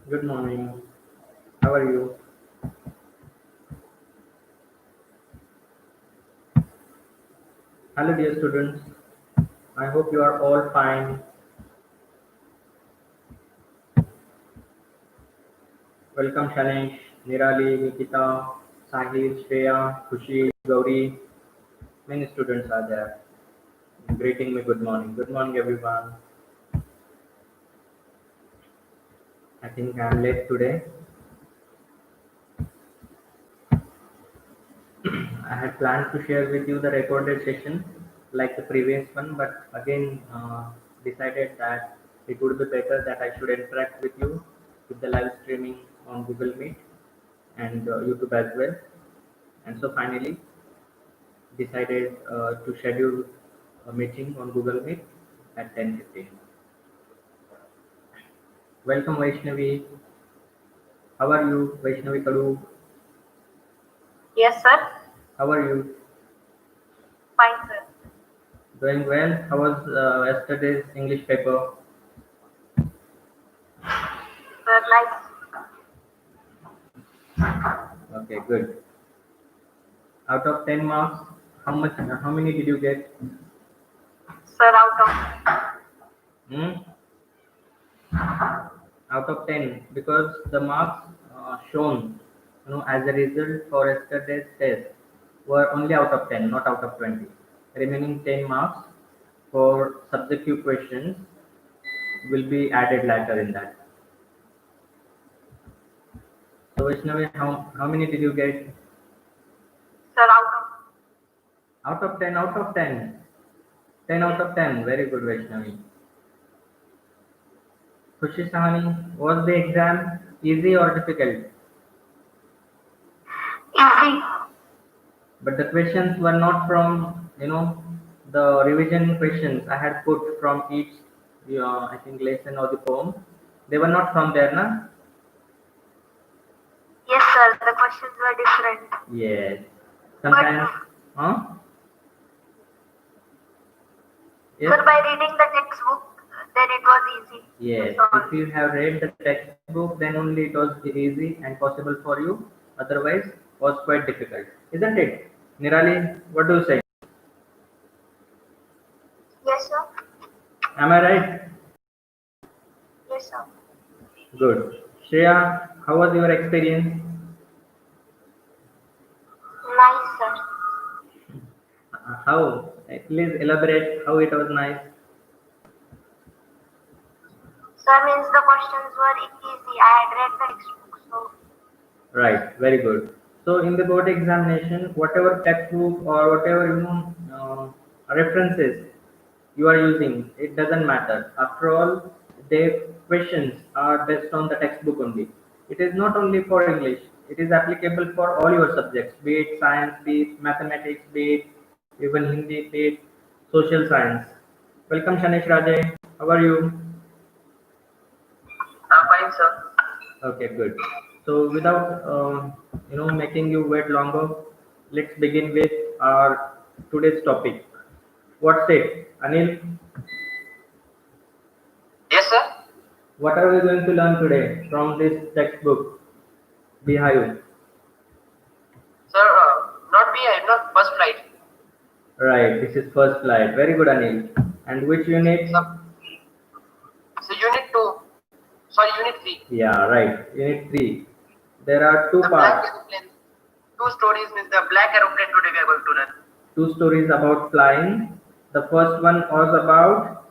Good morning. How are you? Hello, dear students. I hope you are all fine. Welcome, Shanish, Nirali, Nikita, Sahil, Shreya, Khushi, Gauri. Many students are there. Greeting me good morning. Good morning, everyone. I think I'm late today. I had planned to share with you the recorded session like the previous one, but again decided that it would be better that I should interact with you with the live streaming on Google Meet and YouTube as well. And so finally decided to schedule a meeting on Google Meet at 10:15. Welcome Vaishnavi. How are you, Vaishnavi Kadu? Yes, sir. How are you? Fine, sir. Doing well. How was yesterday's English paper? Sir, nice. Okay, good. Out of 10 marks, how many did you get? Sir, out of Hmm? Out of 10, because the marks shown as a result for yesterday's test were only out of 10, not out of 20. Remaining 10 marks for subjective questions will be added later in that. So Vaishnavi, how many did you get? sir, out of Out of 10, out of 10. 10 out of 10. Very good, Vaishnavi. Khushi Sahani, was the exam easy or difficult? easy. But the questions were not from, the revision questions I had put from each, I think, lesson or the poem. They were not from there, na? Yes, sir. The questions were different. Yes. But Sometimes, huh? Yes? sir, by reading the textbook, then it was easy to Yes. solve. If you have read the textbook, then only it was easy and possible for you. Otherwise, was quite difficult. Isn't it? Nirali, what do you say? Yes, sir. Am I right? Yes, sir. Good. Shreya, how was your experience? Nice, sir. How? Please elaborate how it was nice. Sir, means the questions were easy. I had read the textbook, so Right, very good. So in the board examination, whatever textbook or whatever references you are using, it doesn't matter. After all, the questions are based on the textbook only. It is not only for English. It is applicable for all your subjects, be it science, be it mathematics, be it even Hindi, be it social science. Welcome, Shanish Raje. How are you? fine, sir. Okay, good. So without making you wait longer, let's begin with our today's topic. What's it, Anil? Yes, sir. What are we going to learn today from this textbook, Behive? Sir, not be not first flight. Right, this is first slide. Very good, Anil. And which unit? Sir, so unit two. Sorry, unit three. Yeah, right. Unit 3. There are two The black parts. aeroplane. Two stories means the black aeroplane today we are going to learn. Two stories about flying. The first one was about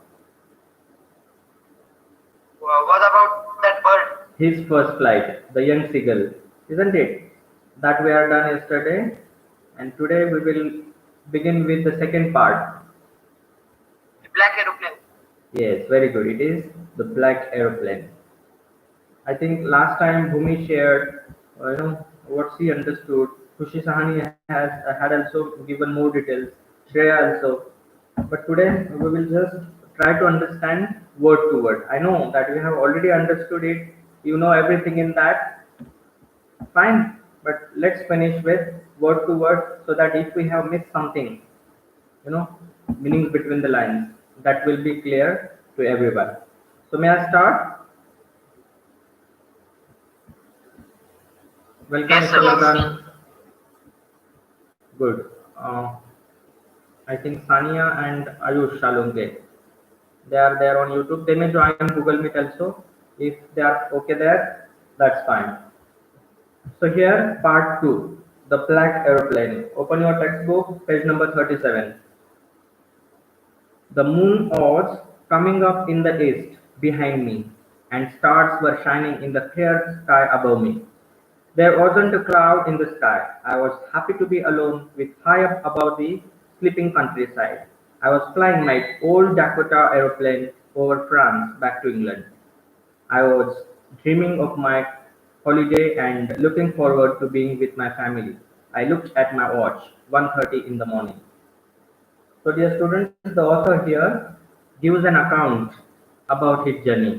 What about that bird? his first flight, the young seagull, isn't it? That we are done yesterday, and today we will begin with the second part. The black aeroplane. Yes, very good. It is the black aeroplane. I think last time Bhumi shared, what she understood. Kushi Sahani has had also given more details. Shreya also. But today we will just try to understand word to word. I know that you have already understood it. You know everything in that. Fine. But let's finish with word to word so that if we have missed something, you know, meanings between the lines, that will be clear to everyone. So may I start? Welcome, Yes, Mr. sir. Vardhan. Good. I think Sania and Ayush Shalunke. They are there on YouTube. They may join Google Meet also. If they are okay there, that's fine. So here, part 2, the black aeroplane. Open your textbook, page number 37. The moon was coming up in the east behind me, and stars were shining in the clear sky above me. There wasn't a cloud in the sky. I was happy to be alone with high up above the sleeping countryside. I was flying my old Dakota aeroplane over France back to England. I was dreaming of my holiday and looking forward to being with my family. I looked at my watch, 1:30 in the morning. So dear students, the author here gives an account about his journey.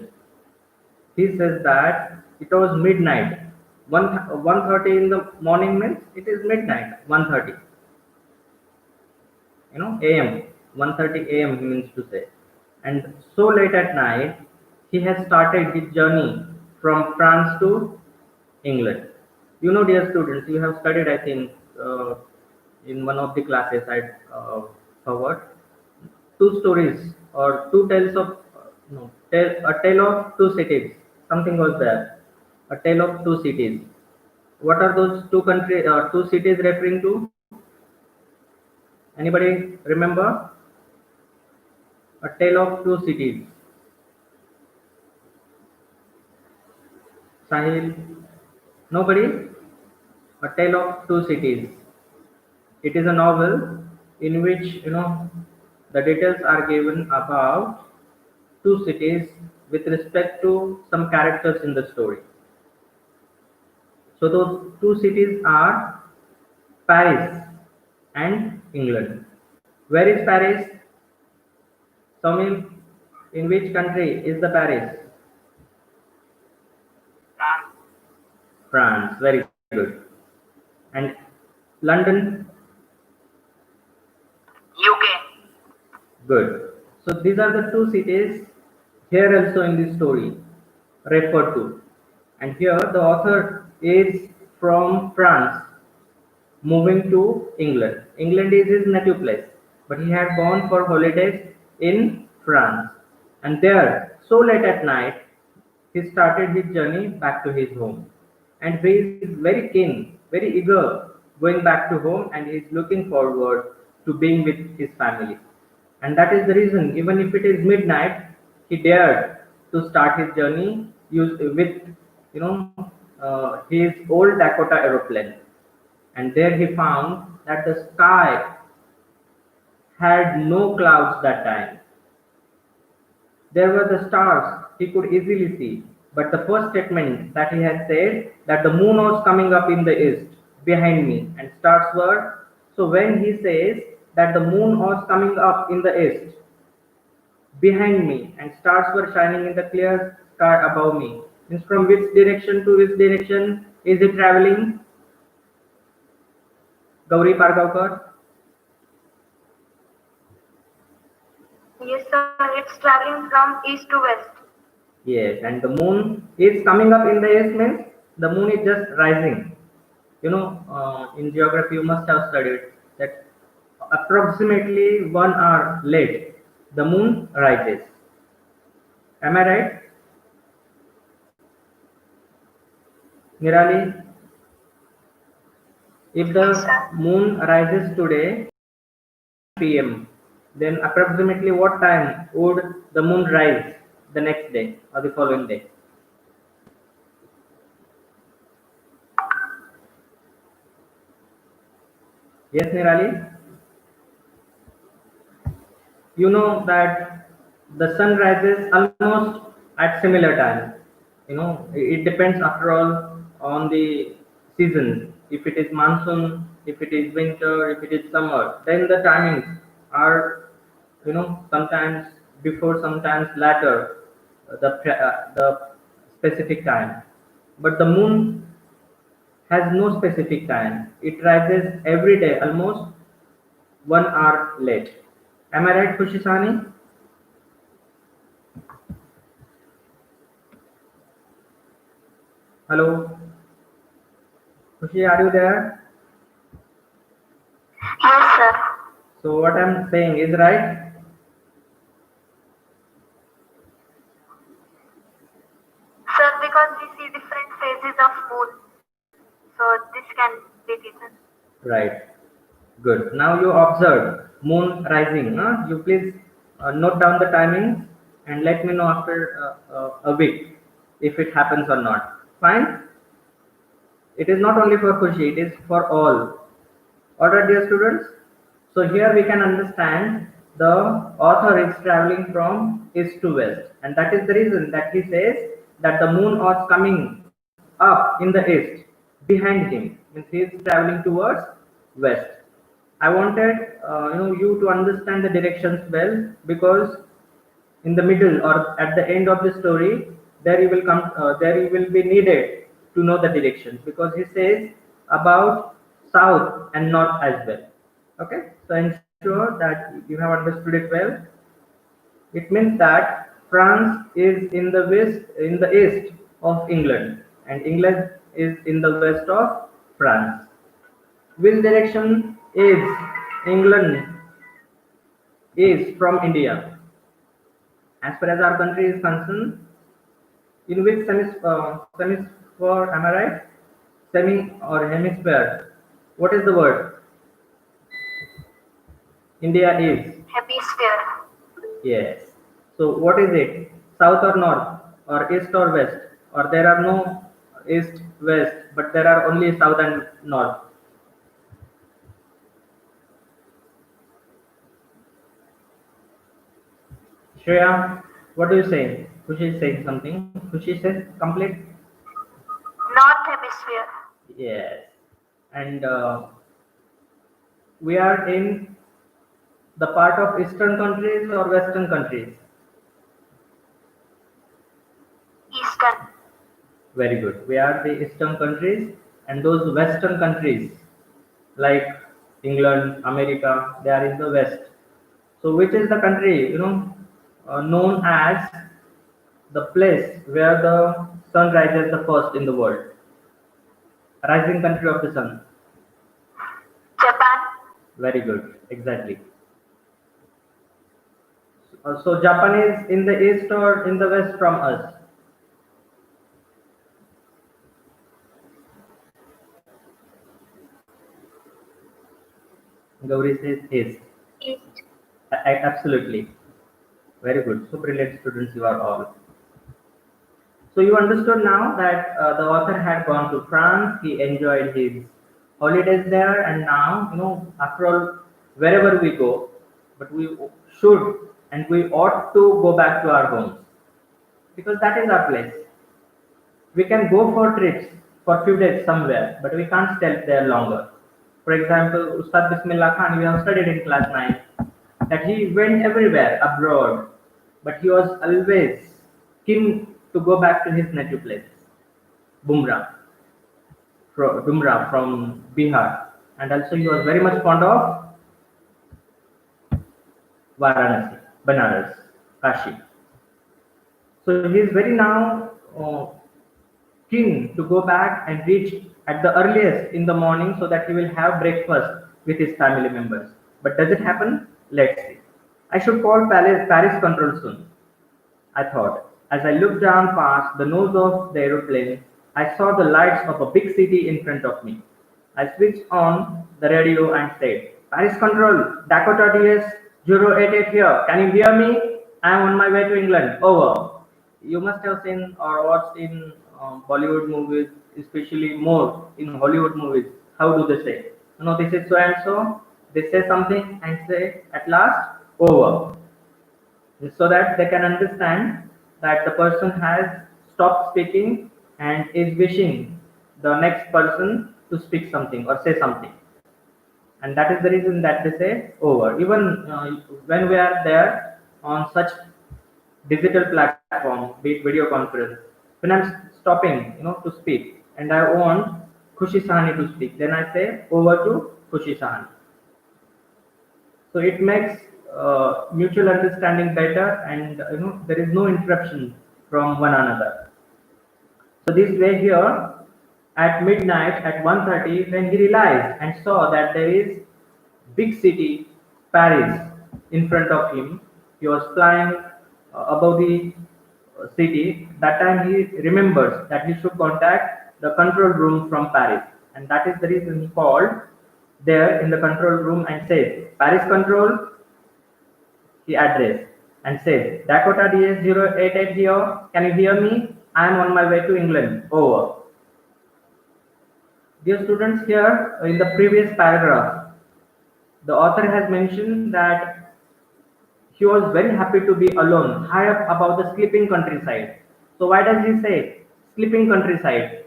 He says that it was midnight. 1:30 in the morning means it is midnight. 1:30, a.m. 1:30 a.m. he means to say. And so late at night, he has started his journey from France to England. Dear students, you have studied, I think, in one of the classes I covered two stories or two tales of no, a tale of two cities. Something was there. A tale of two cities. What are those two cities referring to? Anybody remember? A tale of two cities. Sahil? Nobody? A tale of two cities. It is a novel in which the details are given about two cities with respect to some characters in the story. So those two cities are Paris and England. Where is Paris? Somil, in which country is the Paris? France. Very good. And London? UK. Good. So these are the two cities here also in this story referred to. And here the author is from France moving to England. England is his native place, but he had gone for holidays in France. And there, so late at night, he started his journey back to his home. And he is very keen, very eager going back to home, and he is looking forward to being with his family. And that is the reason, even if it is midnight, he dared to start his journey with, his old Dakota aeroplane. And there he found that the sky had no clouds that time. There were the stars he could easily see. But the first statement that he had said that the moon was coming up in the east behind me and stars were. So when he says that the moon was coming up in the east behind me and stars were shining in the clear sky above me, means from which direction to which direction is it traveling? Gauri Pargaukar? Yes, sir. It's traveling from east to west. Yes, and the moon is coming up in the east means the moon is just rising. In geography you must have studied that approximately 1 hour late the moon rises. Am I right, Nirali? If Yes, the sir. moon rises today p.m., then approximately what time would the moon rise the next day or the following day? Yes, Nirali? You know that the sun rises almost at similar time. It depends after all on the season. If it is monsoon, if it is winter, if it is summer, then the timings are sometimes before, sometimes later, the specific time. But the moon has no specific time. It rises every day almost 1 hour late. Am I right, Kushisani? Hello. Khushi, are you there? Yes, sir. So what I'm saying is right. Sir, because we see different phases of moon, so this can be reason. Right. Good. Now you observe moon rising. You please note down the timings and let me know after a week if it happens or not. Fine. It is not only for Khushi, it is for all. Alright, dear students. So here we can understand the author is traveling from east to west, and that is the reason that he says that the moon was coming up in the east behind him. Means he is traveling towards west. I wanted you to understand the directions well, because in the middle or at the end of the story there you will be needed to know the directions, because he says about south and north as well. Okay, so ensure that you have understood it well. It means that France is in the east of England, and England is in the west of France. Which direction is England is from India? As far as our country is concerned, in which semisphere, am I right? Semi or hemisphere? What is the word? India is. Hemisphere. Yes. So what is it? South or north? Or east or west? Or there are no east, west, but there are only south and north? Shreya, what do you say? Khushi is saying something. Khushi says complete. North hemisphere. Yes. And we are in the part of eastern countries or western countries? Eastern. Very good. We are the eastern countries, and those western countries like England, America, they are in the west. So which is the country, known as the place where the sun rises the first in the world? Rising country of the sun. Japan. Very good. Exactly. So Japan is in the east or in the west from us? Gauri says east. East. Absolutely. Very good. So brilliant students you are all. So you understood now that the author had gone to France, he enjoyed his holidays there, and now, after all, wherever we go, but we should and we ought to go back to our homes, because that is our place. We can go for trips for few days somewhere, but we can't stay there longer. For example, Ustad Bismillah Khan, we have studied in class 9 that he went everywhere abroad, but he was always keen to go back to his native place, Bumrah, Dumra from Bihar, and also he was very much fond of Varanasi, Banaras, Kashi. So he is very now keen to go back and reach at the earliest in the morning so that he will have breakfast with his family members. But does it happen? Let's see. I should call Paris control soon, I thought. As I looked down past the nose of the aeroplane, I saw the lights of a big city in front of me. I switched on the radio and said, Paris Control, Dakota DS 088 here. Can you hear me? I am on my way to England. Over. You must have seen or watched in Bollywood movies, especially more in Hollywood movies. How do they say? This is so and so. They say something and say at last, over, so that they can understand that the person has stopped speaking and is wishing the next person to speak something or say something, and that is the reason that they say over. Even when we are there on such digital platform, be it video conference, when I'm stopping to speak and I want Khushi Sahani to speak, then I say over to Khushi Sahani. So it makes mutual understanding better, and there is no interruption from one another. So this way here, at midnight at 1:30 when he realized and saw that there is big city, Paris, in front of him. He was flying above the city. That time he remembers that he should contact the control room from Paris, and that is the reason he called there in the control room and said, Paris control, he addressed and said, Dakota DS 088 here, can you hear me? I am on my way to England. Over. Dear students, here in the previous paragraph, the author has mentioned that he was very happy to be alone, high up above the sleeping countryside. So why does he say sleeping countryside?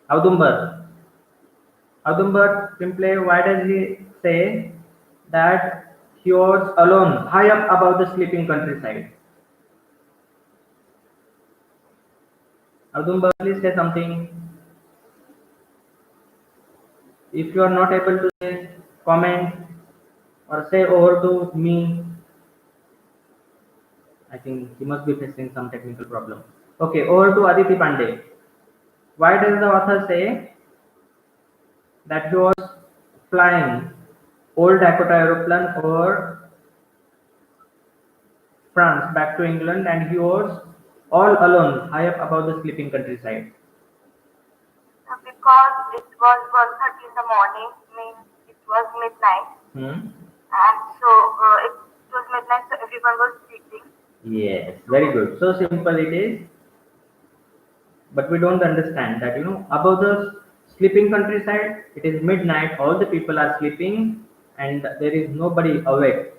Audumbar. Audumbar simply why does he say that he was alone, high up above the sleeping countryside? Audumbar, please say something. If you are not able to say, comment or say over to me. I think he must be facing some technical problem. Okay, over to Aditi Pandey. Why does the author say that he was flying old Dakota aeroplane over France back to England and he was all alone high up above the sleeping countryside? Because it was 1:30 in the morning, means it was midnight, Hmm? and so it was midnight, so everyone was sleeping. Yes, very good. So simple it is, but we don't understand that above the sleeping countryside, it is midnight, all the people are sleeping, and there is nobody awake.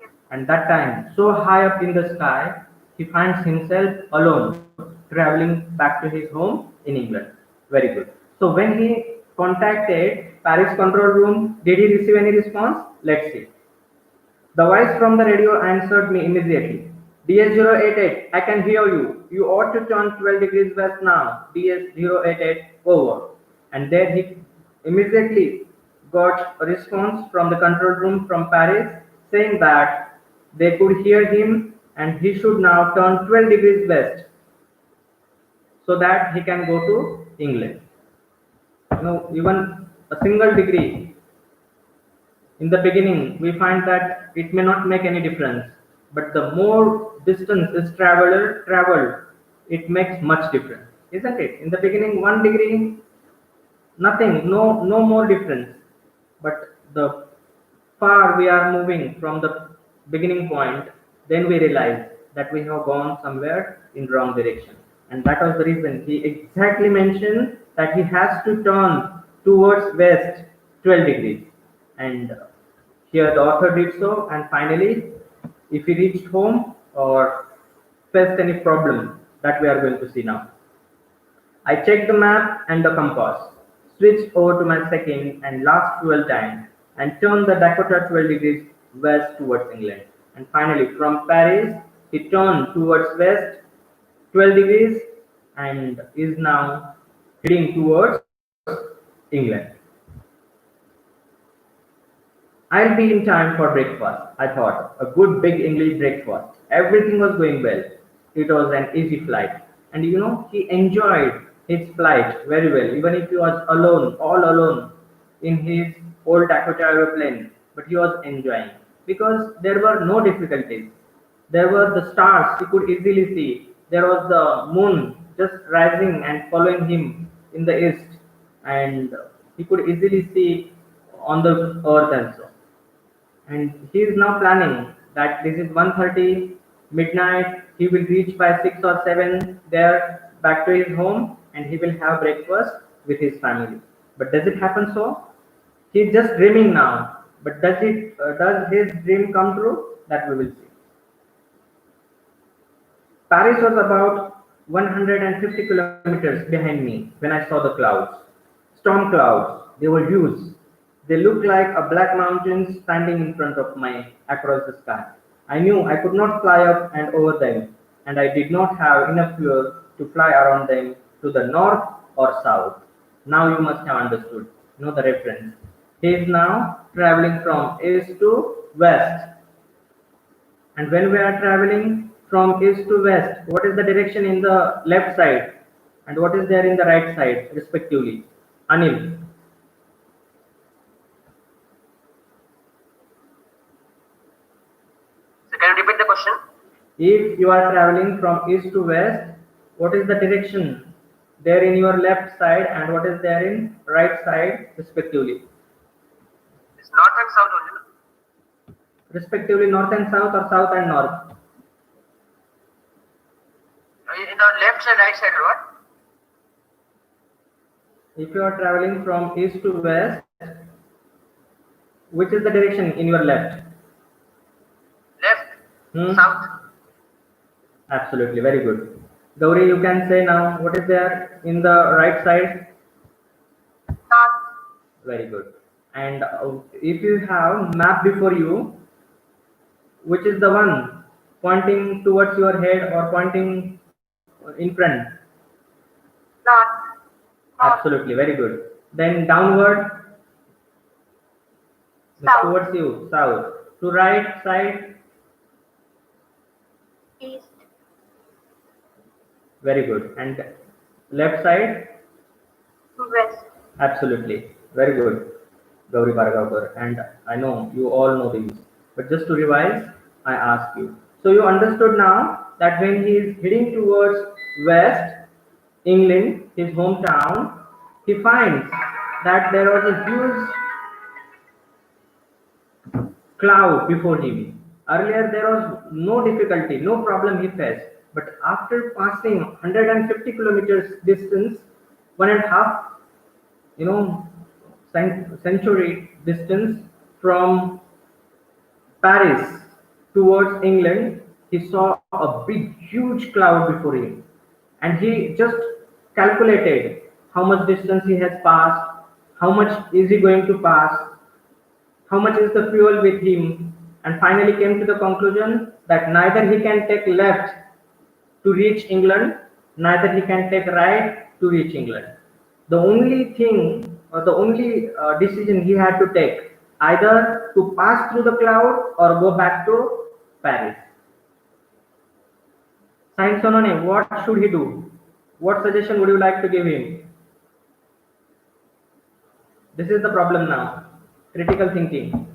Yes, And that time, so high up in the sky, he finds himself alone, traveling back to his home in England. Very good. So when he contacted Paris control room, did he receive any response? Let's see. The voice from the radio answered me immediately. DS 088, I can hear you. You ought to turn 12 degrees west now. DS 088, over. And there he immediately got a response from the control room from Paris saying that they could hear him and he should now turn 12 degrees west so that he can go to England. Even a single degree in the beginning, we find that it may not make any difference, but the more distance is traveled, it makes much difference, isn't it? In the beginning, 1 degree, nothing, no more difference. But the far we are moving from the beginning point, then we realize that we have gone somewhere in wrong direction. And that was the reason he exactly mentioned that he has to turn towards west 12 degrees. And here the author did so, and finally, if he reached home or faced any problem that we are going to see now. I checked the map and the compass, switched over to my second and last fuel tank, and turned the Dakota 12 degrees west towards England. And finally, from Paris, he turned towards west 12 degrees and is now heading towards England. I'll be in time for breakfast, I thought. A good big English breakfast. Everything was going well. It was an easy flight. And he enjoyed his flight very well, even if he was alone, all alone in his old Dakota aeroplane. But he was enjoying because there were no difficulties. There were the stars he could easily see. There was the moon just rising and following him in the east. And he could easily see on the earth also, and he is now planning that this is 1:30 midnight. He will reach by 6 or 7 there back to his home and he will have breakfast with his family. But does it happen so? He's just dreaming now. But does his dream come true? That we will see. Paris was about 150 kilometers behind me when I saw the clouds. Storm clouds. They were huge. They looked like a black mountain standing in front of my across the sky. I knew I could not fly up and over them, and I did not have enough fuel to fly around them to the north or south. Now you must have understood. Know the reference. He is now traveling from east to west. And when we are traveling from east to west, what is the direction in the left side? and what is there in the right side, respectively? Anil, So can you repeat the question? if you are traveling from east to west, what is the direction there in your left side, and what is there in right side, respectively? It's north and south only. No? Respectively, north and south or south and north? In the left side, right side, or what? If you are traveling from east to west, which is the direction in your left? Left, Hmm? south, Absolutely, very good. Gauri, you can say now what is there in the right side? North. Very good. And if you have map before you, which is the one pointing towards your head or pointing in front? North. North. Absolutely, very good. Then downward, South. towards you, south. To right side, East. very good. And left side, West. absolutely, very good, Gauri Bhargavkar. And I know you all know these, but just to revise, I ask you. So you understood now that when he is heading towards west, England, his hometown, he finds that there was a huge cloud before him. Earlier, there was no difficulty, no problem he faced. But after passing 150 kilometers distance, 1.5, you know, century distance from Paris towards England, he saw a big, huge cloud before him. And he just calculated how much distance he has passed, how much is he going to pass, how much is the fuel with him, and finally came to the conclusion that neither he can take left to reach England, neither he can take right to reach England. The only thing or the only decision he had to take, either to pass through the cloud or go back to Paris. Saint Sonone, what should he do? What suggestion would you like to give him? This is the problem now. Critical thinking.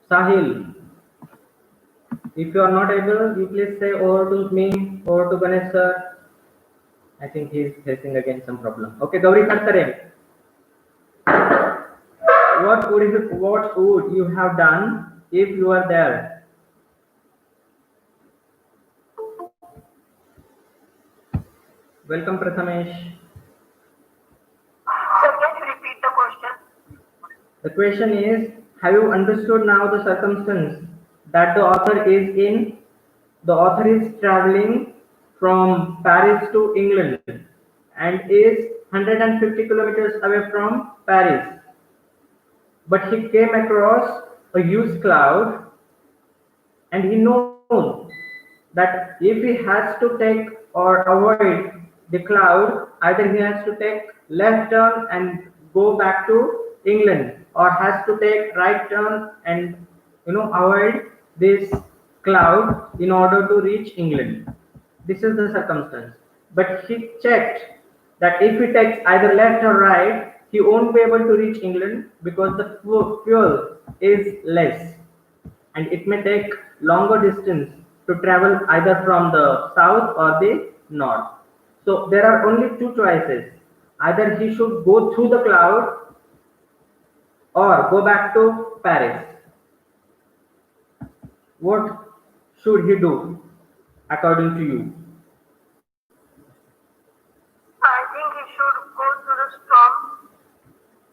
Sahil, if you are not able, you please say over to me, over to Ganesh sir. I think he is facing again some problem. Okay, Gauri Kartare, what would you have done if you were there? Welcome, Prathamesh. Sir, can you repeat the question? The question is, have you understood now the circumstance that the author is in? The author is traveling from Paris to England and is 150 kilometers away from Paris. But he came across a huge cloud, and he knows that if he has to take or avoid the cloud, either he has to take left turn and go back to England, or has to take right turn and avoid this cloud in order to reach England. This is the circumstance. But he checked that if he takes either left or right, he won't be able to reach England because the fuel is less, and it may take longer distance to travel either from the south or the north. So there are only two choices. Either he should go through the cloud or go back to Paris. What should he do according to you? I think he should go to the storm.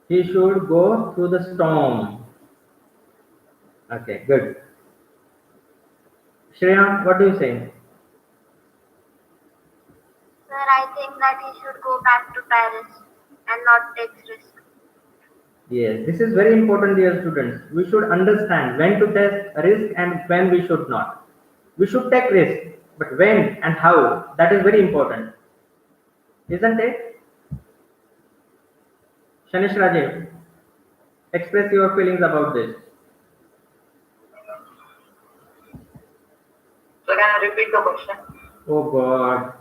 He should go through the storm. Okay, good. Shreya, what do you say? Sir, I think that he should go back to Paris and not take risk. Yes, this is very important, dear students. We should understand when to take risk and when we should not. We should take risk, but when and how, that is very important, isn't it? Shanish Rajev, express your feelings about this. So can I repeat the question? Oh God,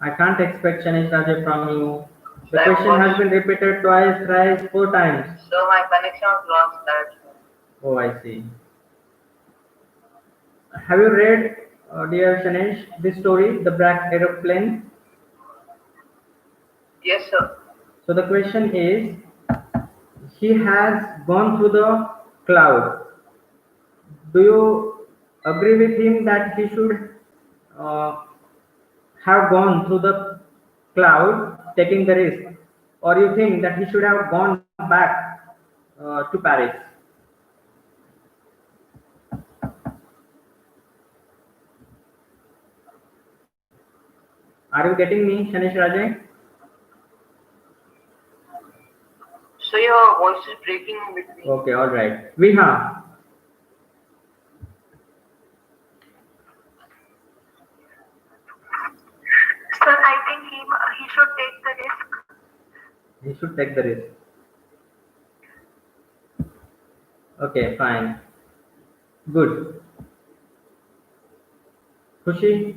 I can't expect Shanish Raje from you. The That question has was been repeated twice, thrice, four times. so my connection was lost. That Oh, I see. Have you read, dear Shanish, this story, The Black Aeroplane? yes, sir. So the question is, he has gone through the cloud. Do you agree with him that he should uh, have gone through the cloud, taking the risk, or you think that he should have gone back to Paris? Are you getting me, Shanish Rajay? So your voice is breaking in between. Okay, all right. Viha, Sir, I think he should take the risk. he should take the risk. Okay, fine. Good. Khushi,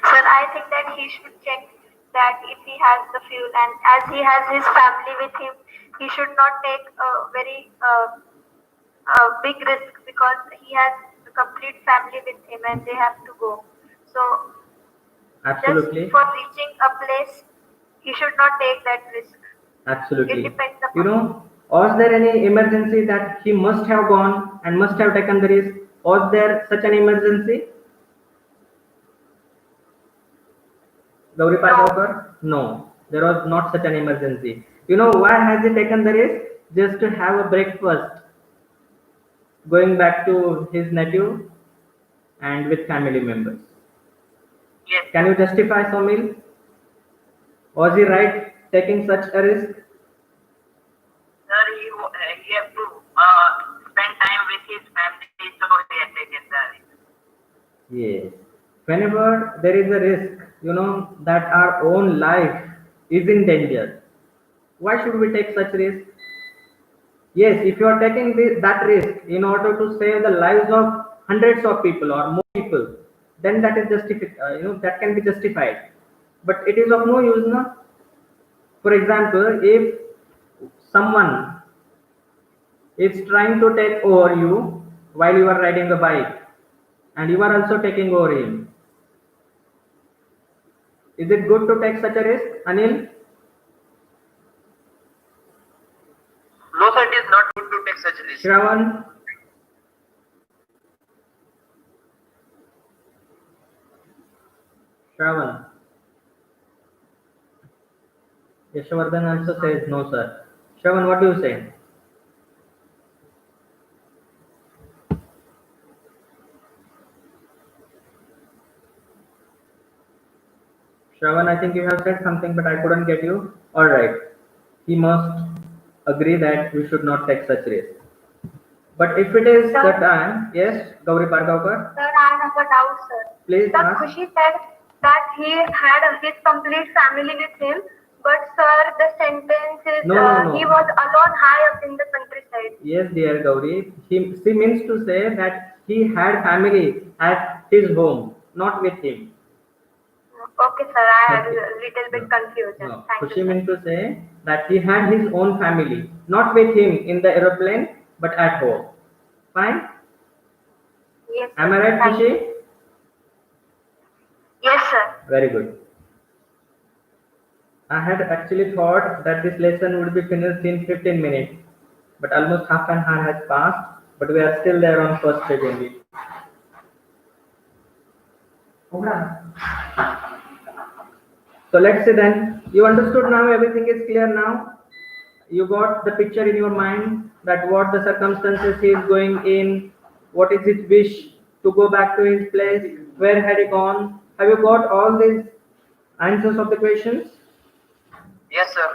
Sir, I think that he should check that if he has the fuel, and as he has his family with him, he should not take a very big risk because he has a complete family with him and they have to go. So just absolutely. for reaching a place, he should not take that risk. It Absolutely. depends You upon. know, was there any emergency that he must have gone and must have taken the risk? Was there such an emergency? Gauri No. Pargaonkar? No, there was not such an emergency. You know why has he taken the risk? Just to have a breakfast, going back to his native and with family members. Yes, Can you justify, Somil? Was he right taking such a risk? sir. He have to spend time with his family, so he has taken the risk. Yes. Whenever there is a risk, that our own life is in danger, why should we take such risk? Yes, if you are taking that risk in order to save the lives of hundreds of people or more people, then that is justified. That can be justified. But it is of no use, no. For example, if someone is trying to take over you while you are riding a bike, and you are also taking over him, is it good to take such a risk, Anil? No, sir. It is not good to take such risk. Shravan, Shravan. Yashavardhan also says no, sir. Shravan, what do you say? Shravan, I think you have said something, but I couldn't get you. All right. He must agree that we should not take such risk. But if it is the Sir, time, yes, Gauri Pargaonkar, sir, I have a doubt, sir. please The ask. Khushi said that he had his complete family with him, but sir, the sentence is No, no, he no. was alone high up in the countryside. Yes, dear Gauri. She means to say that he had family at his home, not with him. Okay, sir, I had Okay. a little bit No, confusion. no. Thank you, Khushi sir. meant to say that he had his own family, not with him in the aeroplane, but at home. Fine? Yes, Am sir. I right, Thank you. Khushi? Yes, sir. Very good. I had actually thought that this lesson would be finished in 15 minutes, but almost half an hour has passed, but we are still there on first page only. So let's see then. You understood now, everything is clear now. You got the picture in your mind that what the circumstances he is going in, what is his wish to go back to his place, where had he gone. Have you got all these answers of the questions? Yes, sir.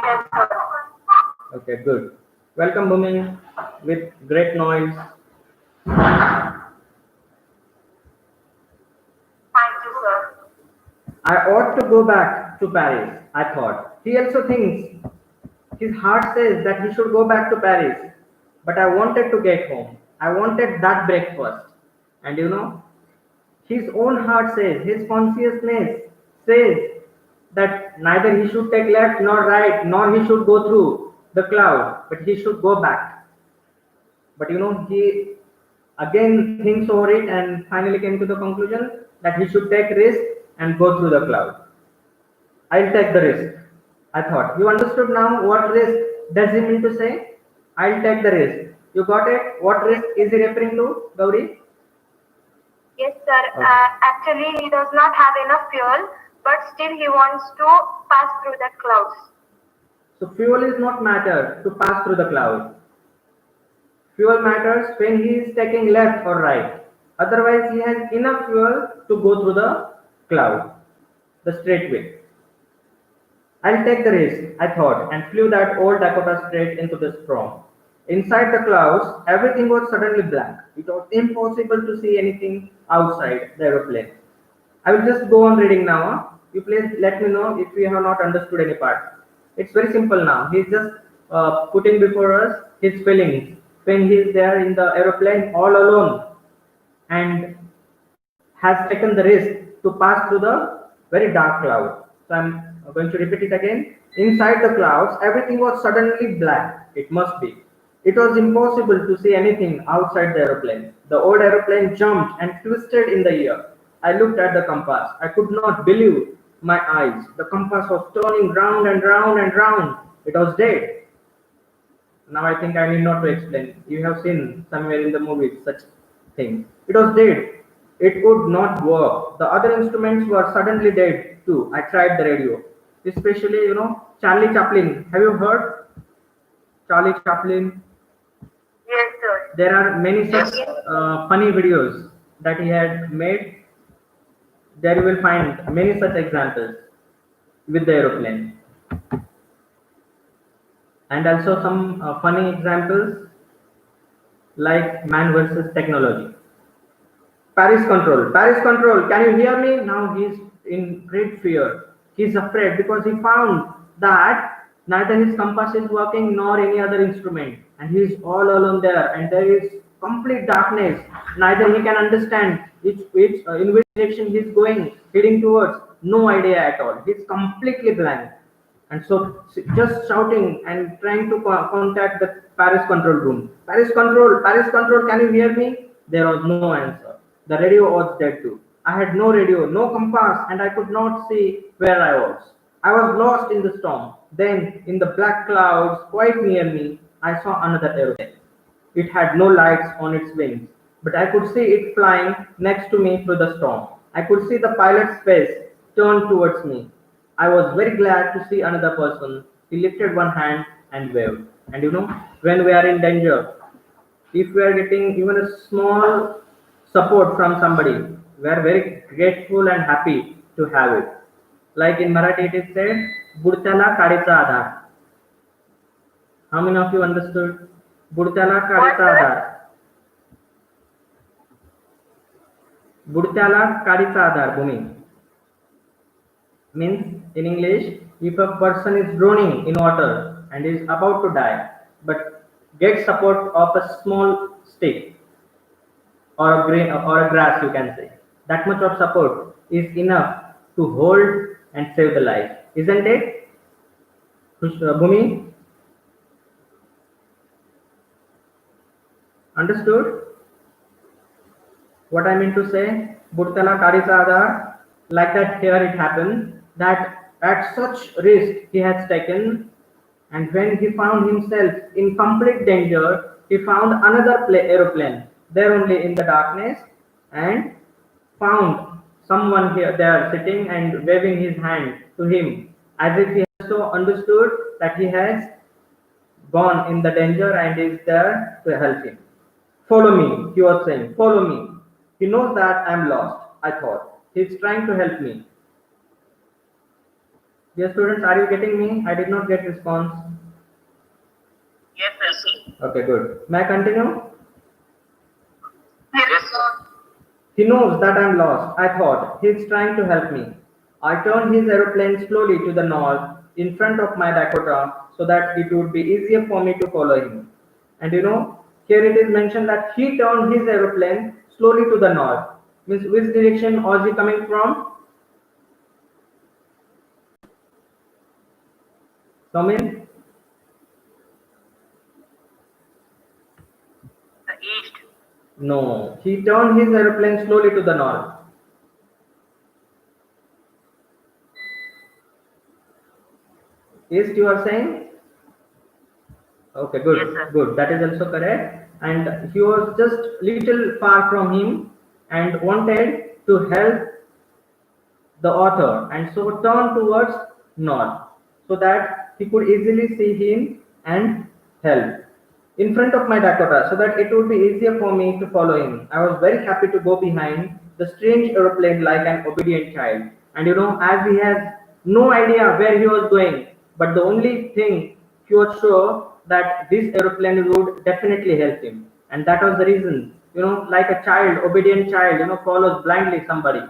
Yes, sir. Okay, good. Welcome, Bhumi, with great noise. Thank you, sir. I ought to go back to Paris, I thought. He also thinks, his heart says that he should go back to Paris, but I wanted to get home. I wanted that breakfast. And his own heart says, his consciousness says that neither he should take left nor right, nor he should go through the cloud, but he should go back. But he again thinks over it and finally came to the conclusion that he should take risk and go through the cloud. I'll take the risk. I thought, you understood now what risk does he mean to say? I'll take the risk. You got it? What risk is he referring to, Gauri? Yes, sir. Okay. Actually, he does not have enough fuel, but still he wants to pass through the clouds. So fuel is not matter to pass through the cloud. Fuel matters when he is taking left or right. Otherwise, he has enough fuel to go through the cloud, the straight way. I'll take the risk, I thought, and flew that old Dakota straight into the storm. Inside the clouds, everything was suddenly black. It was impossible to see anything outside the aeroplane. I will just go on reading now. You please let me know if you have not understood any part. It's very simple now. He's just putting before us his feelings when he is there in the aeroplane all alone and has taken the risk to pass through the very dark cloud. So I'm going to repeat it again. Inside the clouds, everything was suddenly black. It must be. It was impossible to see anything outside the aeroplane. The old aeroplane jumped and twisted in the air. I looked at the compass. I could not believe my eyes. The compass was turning round and round and round. It was dead. Now I think I need not to explain. You have seen somewhere in the movies such things. It was dead. It would not work. The other instruments were suddenly dead too. I tried the radio. Especially, Charlie Chaplin. Have you heard Charlie Chaplin? Yes, sir. There are many such Yes. funny videos that he had made. There you will find many such examples with the aeroplane. And also some funny examples like man versus technology. Paris control. Paris control. Can you hear me? Now he's in great fear. He's afraid because he found that neither his compass is working nor any other instrument, and he's all alone there. And there is complete darkness. Neither he can understand which in which direction he's going, heading towards. No idea at all. He's completely blank. And so just shouting and trying to contact the Paris control room. Paris control, can you hear me? There was no answer. The radio was dead too. I had no radio, no compass, and I could not see where I was. I was lost in the storm. Then, in the black clouds quite near me, I saw another aeroplane. It had no lights on its wings, but I could see it flying next to me through the storm. I could see the pilot's face turned towards me. I was very glad to see another person. He lifted one hand and waved. And when we are in danger, if we are getting even a small support from somebody, we are very grateful and happy to have it. Like in Marathi, it is said, "Budtala काडीचा Aadhaar." How many of you understood? बुडत्याला What, काडीचा sir? Aadhaar. बुडत्याला काडीचा Aadhaar, Bhumi. Means in English, if a person is drowning in water and is about to die, but gets support of a small stick or a grain or a grass, you can say, that much of support is enough to hold and save the life, isn't it, Bhumi? Understood what I mean to say? Buttala Karisa Adar, like that here it happened that at such risk he has taken, and when he found himself in complete danger, he found another aeroplane there only in the darkness and found someone here there sitting and waving his hand to him as if he has so understood that he has gone in the danger and is there to help him. Follow me, he was saying, follow me. He knows that I am lost, I thought. He is trying to help me. Dear students, are you getting me? I did not get response. Yes, sir. Okay, good. May I continue? Yes, sir. He knows that I am lost, I thought. He is trying to help me. I turned his aeroplane slowly to the north in front of my Dakota so that it would be easier for me to follow him. And Here it is mentioned that he turned his aeroplane slowly to the north. Means which direction was he coming from? Come in. The east. No, he turned his aeroplane slowly to the north. East, you are saying? Okay, Yes, good, sir. good. That is also correct. And he was just little far from him and wanted to help the author, and so turned towards north so that he could easily see him and help in front of my Dakota so that it would be easier for me to follow him. I was very happy to go behind the strange aeroplane like an obedient child. And as he has no idea where he was going, but the only thing he was sure that this aeroplane would definitely help him. And that was the reason, like a child, obedient child, follows blindly somebody.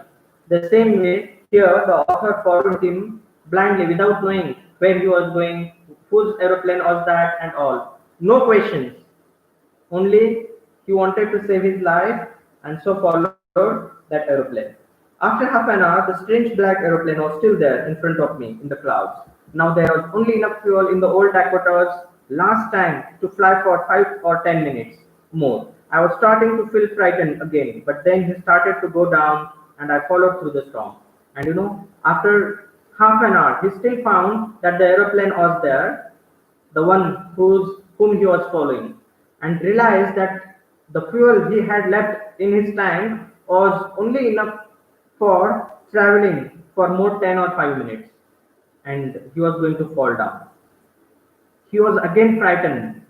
The same way, here the author followed him blindly without knowing where he was going, whose aeroplane was that, and all. No questions. Only he wanted to save his life and so followed that aeroplane. After half an hour, the strange black aeroplane was still there in front of me in the clouds. Now there was only enough fuel in the old Dakota's last tank to fly for 5 or 10 minutes more. I was starting to feel frightened again, but then he started to go down and I followed through the storm. And after half an hour, he still found that the aeroplane was there, the one whom he was following, and realized that the fuel he had left in his tank was only enough for traveling for more 10 or 5 minutes, and he was going to fall down. He was again frightened,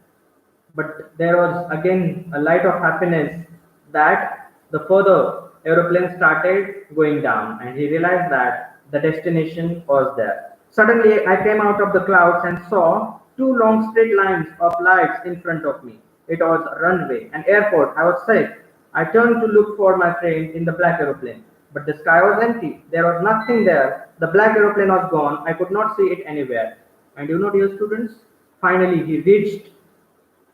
but there was again a light of happiness that the further aeroplane started going down and he realized that the destination was there. Suddenly, I came out of the clouds and saw two long straight lines of lights in front of me. It was a runway, an airport. I was safe. I turned to look for my friend in the black aeroplane, but the sky was empty. There was nothing there. The black aeroplane was gone. I could not see it anywhere. And dear students, finally he reached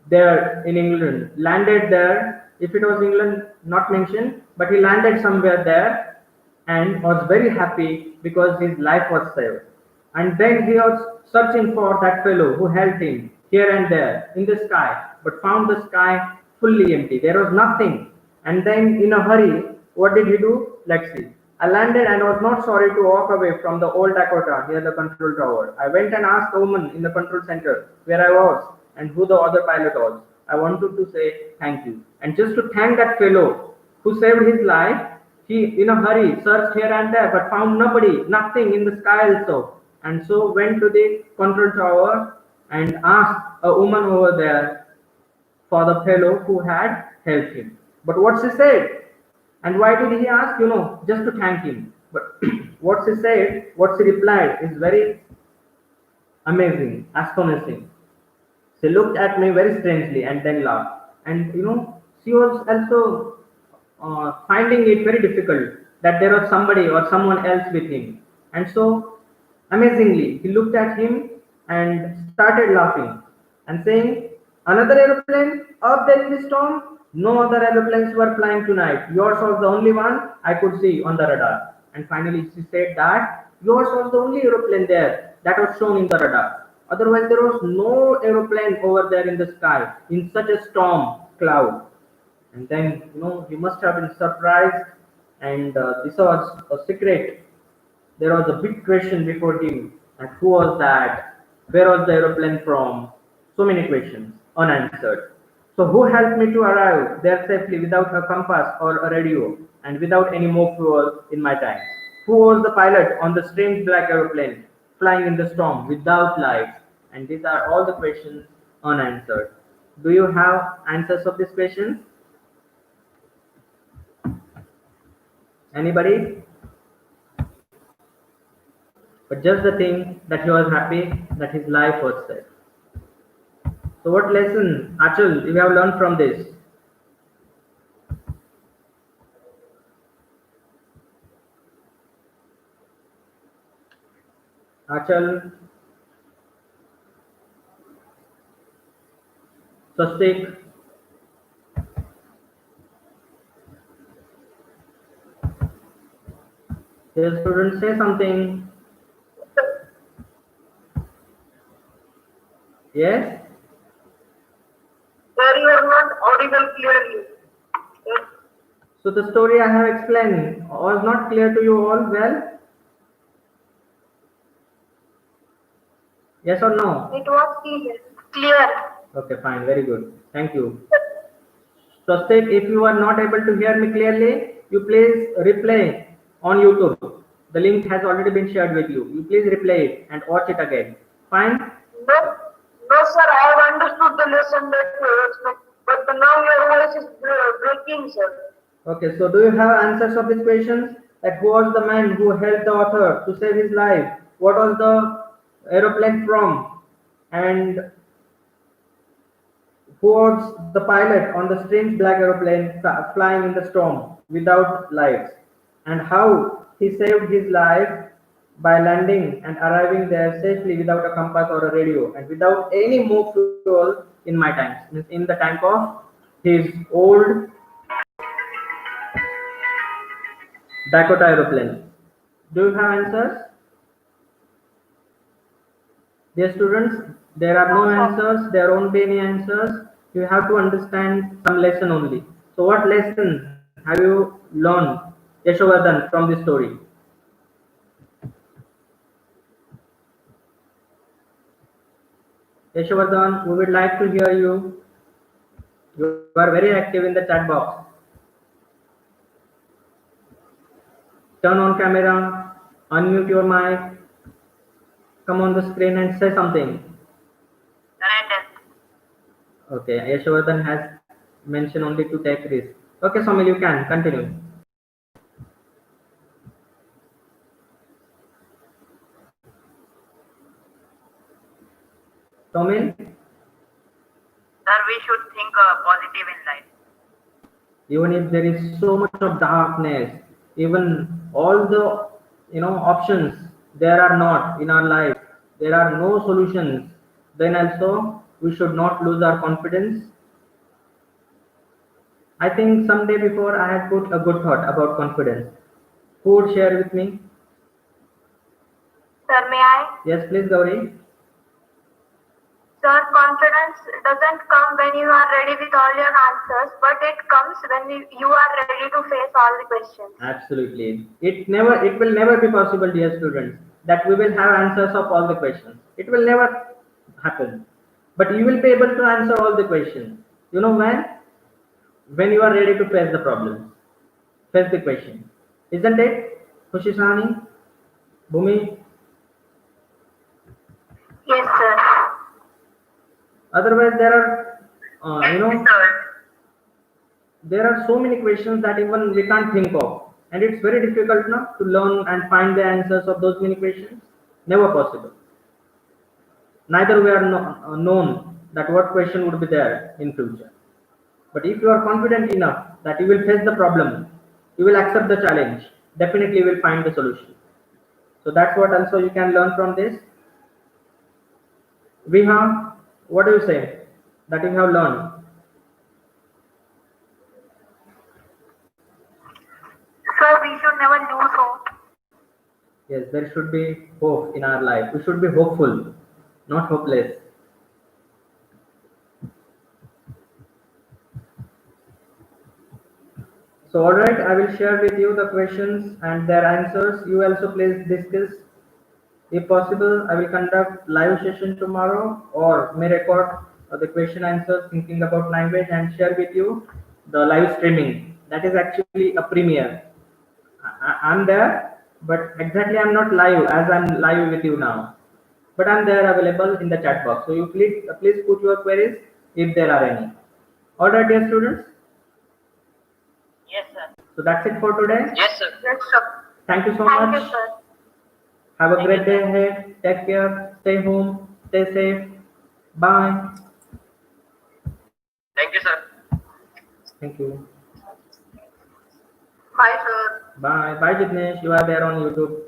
there in England, landed there. If it was England, not mentioned, but he landed somewhere there and was very happy because his life was saved. And then he was searching for that fellow who helped him here and there in the sky, but found the sky fully empty. There was nothing. And then, in a hurry, what did he do? Let's see. I landed and was not sorry to walk away from the old Dakota near the control tower. I went and asked the woman in the control center where I was and who the other pilot was. I wanted to say thank you. And just to thank that fellow who saved his life, he, in a hurry, searched here and there but found nobody, nothing in the sky also. And so went to the control tower and asked a woman over there for the fellow who had helped him. But what she said, and why did he ask? Just to thank him. But what she said, what she replied is very amazing, astonishing. She looked at me very strangely and then laughed. And she was also finding it very difficult that there was somebody or someone else with him. And so, amazingly, he looked at him and started laughing and saying, "Another aeroplane up there in the storm? No other aeroplanes were flying tonight. Yours was the only one I could see on the radar." And finally, she said that yours was the only aeroplane there that was shown in the radar. Otherwise, there was no aeroplane over there in the sky in such a storm cloud. And then, he must have been surprised, and this was a secret. There was a big question before him, and who was that? Where was the aeroplane from? So many questions unanswered. So who helped me to arrive there safely without a compass or a radio and without any more fuel in my tank? Who was the pilot on the strange black aeroplane flying in the storm without lights? And these are all the questions unanswered. Do you have answers of these questions? Anybody? But just the thing that he was happy that his life was saved. So what lesson, Achal, you have learned from this? Achal, Swastik, Dear students, say something. Yes? Sir, you are not audible clearly. Sir, So the story I have explained was not clear to you all well? Yes or no? It was clear. Clear. Okay, fine, very good. Thank you. Swastik, if you are not able to hear me clearly, you please replay on YouTube. The link has already been shared with you. You please replay it and watch it again. Fine? no, no, sir, I have understood the lesson that you have explained, but now your voice is breaking, sir. Okay, so do you have answers of these questions? Like who was the man who helped the author to save his life? What was the aeroplane from? And who was the pilot on the strange black aeroplane flying in the storm without lights? And how he saved his life by landing and arriving there safely without a compass or a radio and without any more fuel in my tanks, means in the tank of his old Dakota aeroplane. Do you have answers? Dear students, there are no No, sir. answers, there won't be any answers. You have to understand some lesson only. So what lesson have you learned, Yashovardhan, from this story? Yashovardhan, we would like to hear you. You are very active in the chat box. Turn on camera, unmute your mic, come on the screen and say something. Sir, Okay, Yashovardhan has mentioned only to take risk. Okay, Somil, you can continue. Somil, sir, we should think positive in life. even if there is so much of darkness, even all the options there are not in our life, there are no solutions, then also we should not lose our confidence. I think someday before I had put a good thought about confidence. Who would share with me? Sir, may I? Yes, please, Gauri. Sir, confidence doesn't come when you are ready with all your answers, but it comes when you are ready to face all the questions. Absolutely. It will never be possible, dear students, that we will have answers of all the questions. It will never happen. But you will be able to answer all the questions. You know when? When you are ready to face the problems. Face the question. Isn't it? Hushishani, Bhumi. Yes, sir. Otherwise, there are, Sir, there are so many questions that even we can't think of. And it's very difficult now to learn and find the answers of those many questions. Never possible. Neither we are known that what question would be there in future. But if you are confident enough that you will face the problem, you will accept the challenge, definitely you will find the solution. So that's what also you can learn from this. Viha, what do you say that you have learned? Sir, we should never lose hope. Yes, there should be hope in our life. We should be hopeful, not hopeless. So, all right, I will share with you the questions and their answers. You also please discuss. If possible, I will conduct live session tomorrow or may record the question answers thinking about language and share with you the live streaming. That is actually a premiere. I'm there, but exactly I'm not live as I'm live with you now. But I'm there available in the chat box. So you please put your queries if there are any. All right, dear students. yes, sir. So that's it for today. Yes, sir. Yes, sir. Thank you so Thank you, much. sir. Have a Thank great you, day sir. ahead. Take care. Stay home. Stay safe. Bye. Thank you, sir. Thank you. Bye, sir. Bye. Bye, Jitnesh. You are there on YouTube.